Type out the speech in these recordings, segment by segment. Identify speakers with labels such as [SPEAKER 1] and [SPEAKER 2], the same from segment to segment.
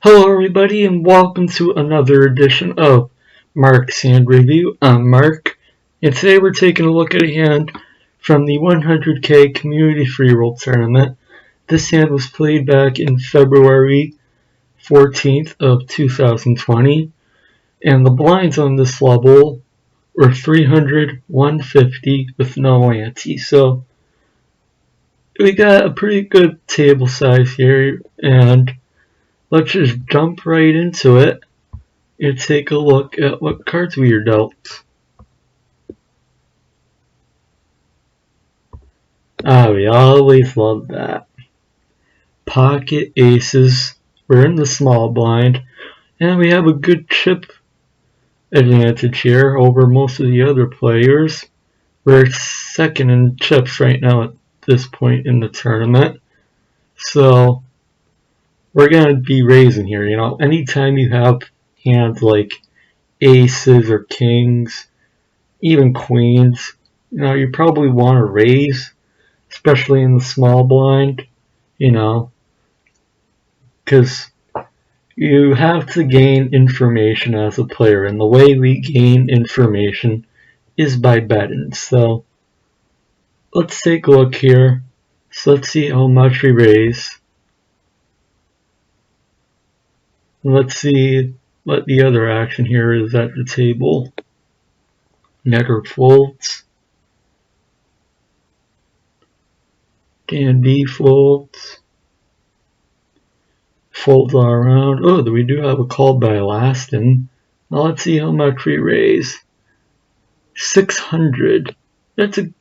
[SPEAKER 1] Hello everybody and welcome to another edition of Marc's Hand Review. I'm Marc, and today we're taking a look at a hand from the 100k Community Free Roll Tournament. This hand was played back in February 14th of 2020, and the blinds on this level were 300, 150 with no ante. So we got a pretty good table size here, and let's just jump right into it and take a look at what cards we are dealt. We always love that. Pocket aces. We're in the small blind, and we have a good chip advantage here over most of the other players. We're second in chips right now at this point in the tournament. So we're going to be raising here. Anytime you have hands like aces or kings, even queens, you probably want to raise, especially in the small blind, because you have to gain information as a player, and the way we gain information is by betting. So let's take a look here. So let's see how much we raise. Let's see what the other action here is at the table. Netter folds. Dan B folds. Folds all around. Oh, we do have a call by Laston. Now let's see how much we raise. 600. That's a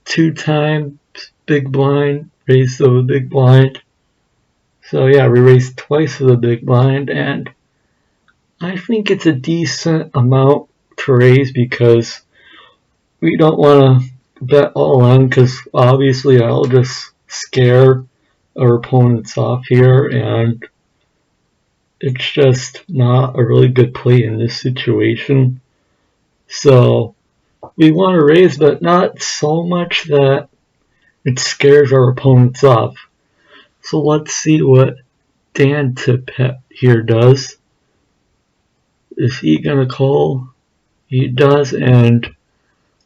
[SPEAKER 1] 2 times big blind. Raise of a big blind. So yeah, we raised twice of the big blind, and I think it's a decent amount to raise because we don't want to bet all in, because obviously I'll just scare our opponents off here, and it's just not a really good play in this situation. So we want to raise, but not so much that it scares our opponents off. So let's see what Dan Tip here does. Is he going to call? He does, and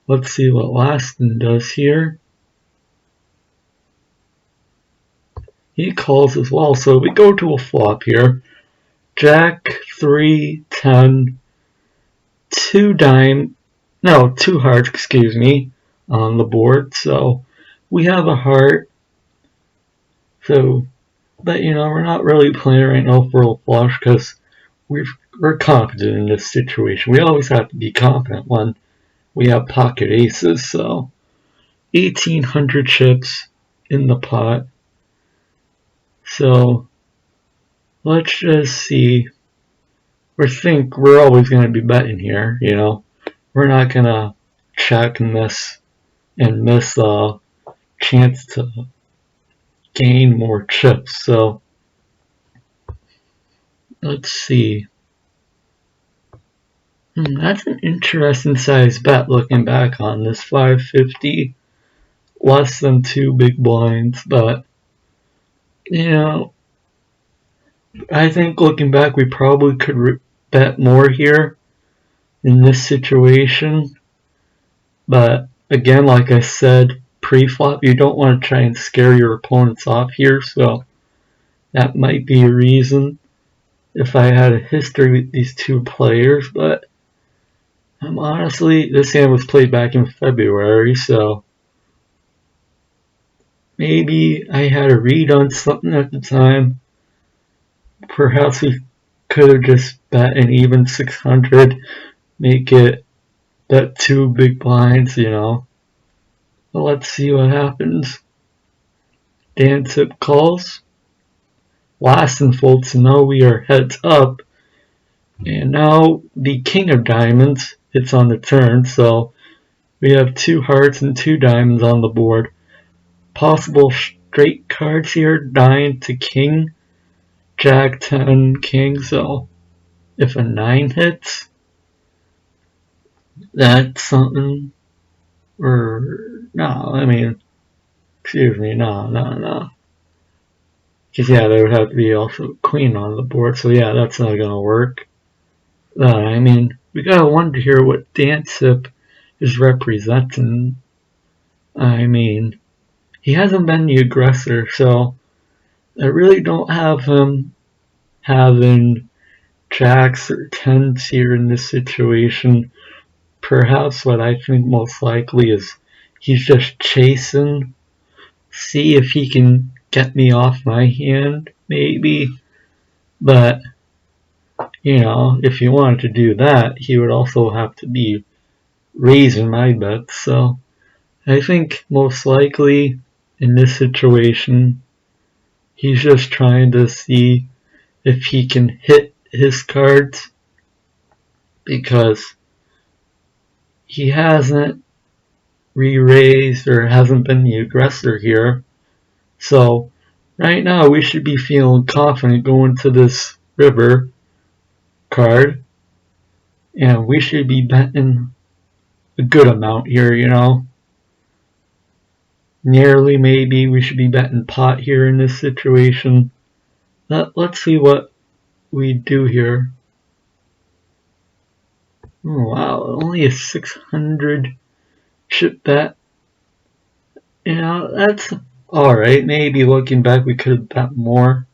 [SPEAKER 1] let's see what Laston does here. He calls as well, so we go to a flop here. Jack, 3, 10, 2 hearts, on the board. So we have a heart. So, but we're not really playing right now for a flush because we're confident in this situation. We always have to be confident when we have pocket aces. So 1,800 chips in the pot. So let's just see. We're always going to be betting here, We're not going to check and miss a chance to gain more chips. So let's see. That's an interesting size bet looking back on this. 550, less than 2 big blinds, but I think looking back we probably could bet more here in this situation. But again, like I said, pre-flop, you don't want to try and scare your opponents off here, so that might be a reason if I had a history with these two players. But honestly, this hand was played back in February, so maybe I had a read on something at the time. Perhaps we could have just bet an even 600, make it bet 2 big blinds, But let's see what happens. Dan Tip calls. Laston folds, so now we are heads up. And now the king of diamonds hits on the turn, so we have 2 hearts and 2 diamonds on the board. Possible straight cards here, 9 to king, jack, 10, king, so if a 9 hits, that's something, no. Because, yeah, there would have to be also queen on the board. So, yeah, that's not going to work. I mean, we got to wonder here what Dancip is representing. I mean, he hasn't been the aggressor, so I really don't have him having jacks or tens here in this situation. Perhaps what I think most likely is he's just chasing, see if he can get me off my hand, maybe. But, you know, if he wanted to do that, he would also have to be raising my bets. So I think most likely in this situation, he's just trying to see if he can hit his cards, because he hasn't re-raised or hasn't been the aggressor here. So right now we should be feeling confident going to this river card, and we should be betting a good amount here, you know. Nearly, maybe we should be betting pot here in this situation. Let's see what we do here. Oh, wow, only a 600 chip bet. You know, that's alright. Maybe looking back we could have bet more.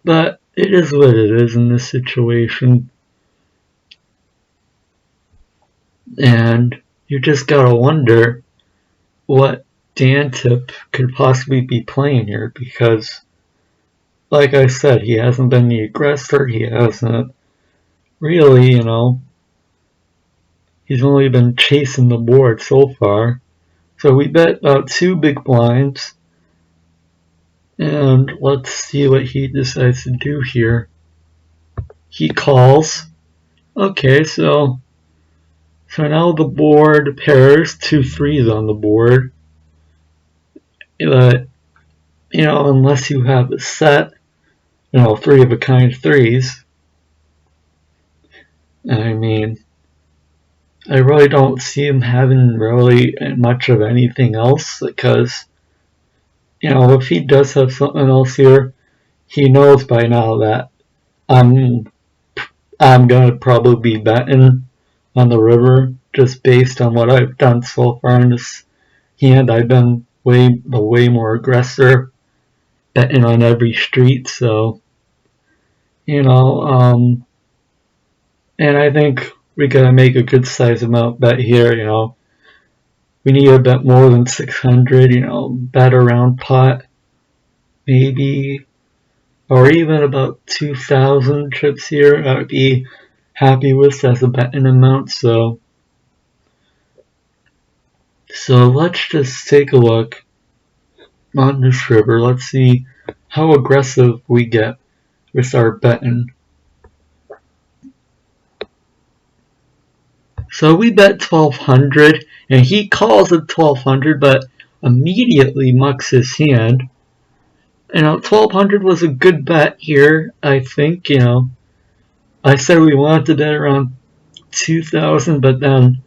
[SPEAKER 1] But it is what it is in this situation. And you just gotta wonder what Dancip could possibly be playing here, because, like I said, he hasn't been the aggressor. He hasn't really, you know, he's only been chasing the board so far. So we bet about 2 big blinds. And let's see what he decides to do here. He calls. Okay, so now the board pairs, 2 threes on the board. But, you know, unless you have a set, you know, 3 of a kind threes. I mean, I really don't see him having really much of anything else, because, you know, if he does have something else here, he knows by now that I'm gonna probably be betting on the river, just based on what I've done so far in this hand. I've been way more aggressor, betting on every street. So, you know, and I think we gotta make a good size amount bet here. You know, we need to bet more than 600. You know, bet around pot, maybe, or even about 2,000 chips here. I would be happy with as a betting amount. So let's just take a look on this river. Let's see how aggressive we get with our betting. So we bet 1,200, and he calls at 1,200, but immediately mucks his hand. You know, 1,200 was a good bet here, I think. You know, I said we wanted to bet around 2,000, but then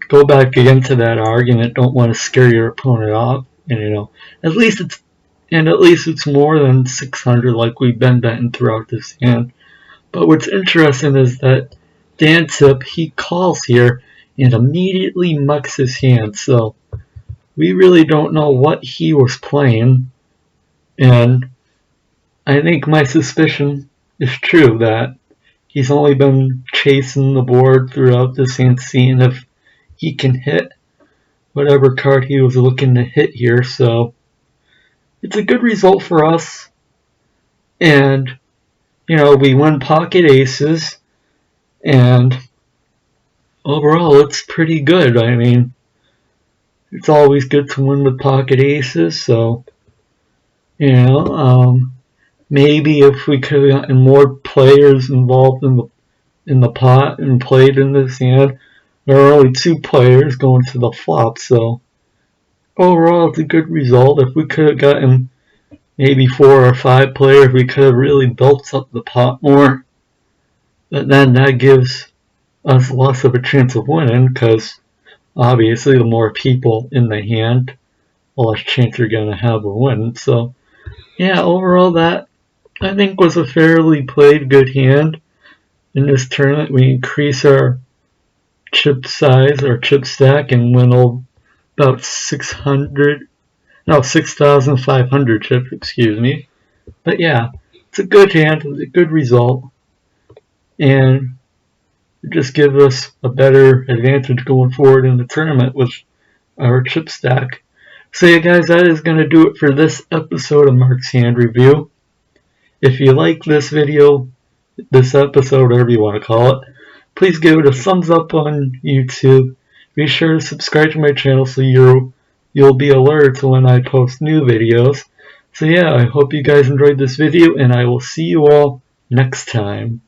[SPEAKER 1] go back again to that argument. Don't want to scare your opponent off, and you know, at least it's more than 600 like we've been betting throughout this hand. But what's interesting is that Dancip, he calls here and immediately mucks his hand. So we really don't know what he was playing, and I think my suspicion is true that he's only been chasing the board throughout this hand, seeing if he can hit whatever card he was looking to hit here. So it's a good result for us, and you know, we win pocket aces, and overall it's pretty good. I mean, it's always good to win with pocket aces. So, you know, maybe if we could have gotten more players involved in the pot and played in this hand. There are only 2 players going to the flop, so overall it's a good result. If we could have gotten maybe 4 or 5 players, we could have really built up the pot more. But then that gives us less of a chance of winning, because obviously the more people in the hand, the less chance you're going to have of winning. So yeah, overall that I think was a fairly played good hand. In this tournament, we increase our chip size, our chip stack, and win about 6,500 chips, excuse me. But yeah, it's a good hand, it's a good result, and it just gives us a better advantage going forward in the tournament with our chip stack. So yeah guys, that is going to do it for this episode of Marc's Hand Review. If you like this video, this episode, whatever you want to call it, please give it a thumbs up on YouTube. Be sure to subscribe to my channel so you'll be alerted to when I post new videos. So yeah, I hope you guys enjoyed this video, and I will see you all next time.